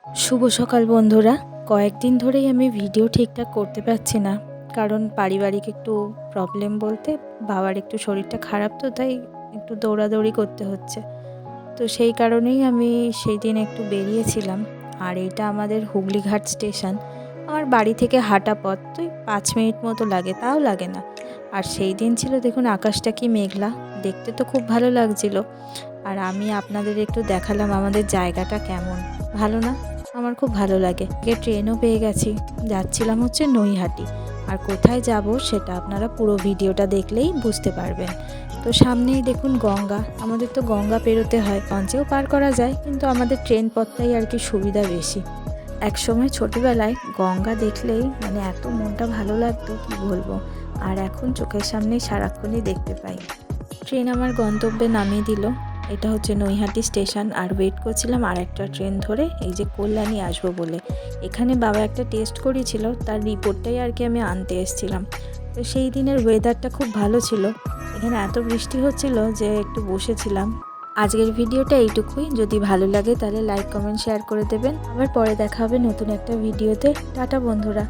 শুভ সকাল বন্ধুরা। কয়েকদিন ধরেই আমি ভিডিও ঠিকঠাক করতে পারছি না, কারণ পারিবারিক একটু প্রবলেম বলতে বাবার একটু শরীরটা খারাপ, তো তাই একটু দৌড়াদৌড়ি করতে হচ্ছে। তো সেই কারণেই আমি সেই দিন একটু বেরিয়েছিলাম। আর এইটা আমাদের হুগলিঘাট স্টেশন, আমার বাড়ি থেকে হাঁটা পথ, তো 5 মিনিট মতো লাগে, তাও লাগে না। আর সেই দিন ছিল দেখুন আকাশটা কি মেঘলা, দেখতে তো খুব ভালো লাগছিল। আর আমি আপনাদের একটু দেখালাম আমাদের জায়গাটা কেমন, ভালো না? আমার খুব ভালো লাগে। ট্রেনও পেয়ে গেছি, যাচ্ছিলাম হচ্ছে নৈহাটি। আর কোথায় যাব সেটা আপনারা পুরো ভিডিওটা দেখলেই বুঝতে পারবেন। তো সামনেই দেখুন গঙ্গা, আমাদের তো গঙ্গা পেরোতে হয়, লঞ্চেও পার করা যায়, কিন্তু আমাদের ট্রেন পথটাই আর কি সুবিধা বেশি। একসময় ছোটবেলায় গঙ্গা দেখলেই মানে এত মনটা ভালো লাগতো কি বলবো, আর এখন চোখের সামনেই সারাক্ষণই দেখতে পাই। ট্রেন আমার গন্তব্যে নামিয়ে দিল। এটা হচ্ছে নৈহাটি স্টেশন, আর ওয়েট করছিলাম আর একটা ট্রেন ধরে এই যে কল্যাণী আসবো বলে। এখানে বাবা একটা টেস্ট করিয়েছিল, তার রিপোর্টটাই আর কি আমি আনতে এসেছিলাম। তো সেই দিনের ওয়েদারটা খুব ভালো ছিল, এখানে এত বৃষ্টি হচ্ছিল যে একটু বসেছিলাম। আজকের ভিডিওটা এইটুকুই, যদি ভালো লাগে তাহলে লাইক কমেন্ট শেয়ার করে দেবেন। আবার পরে দেখা হবে নতুন একটা ভিডিওতে। টাটা বন্ধুরা।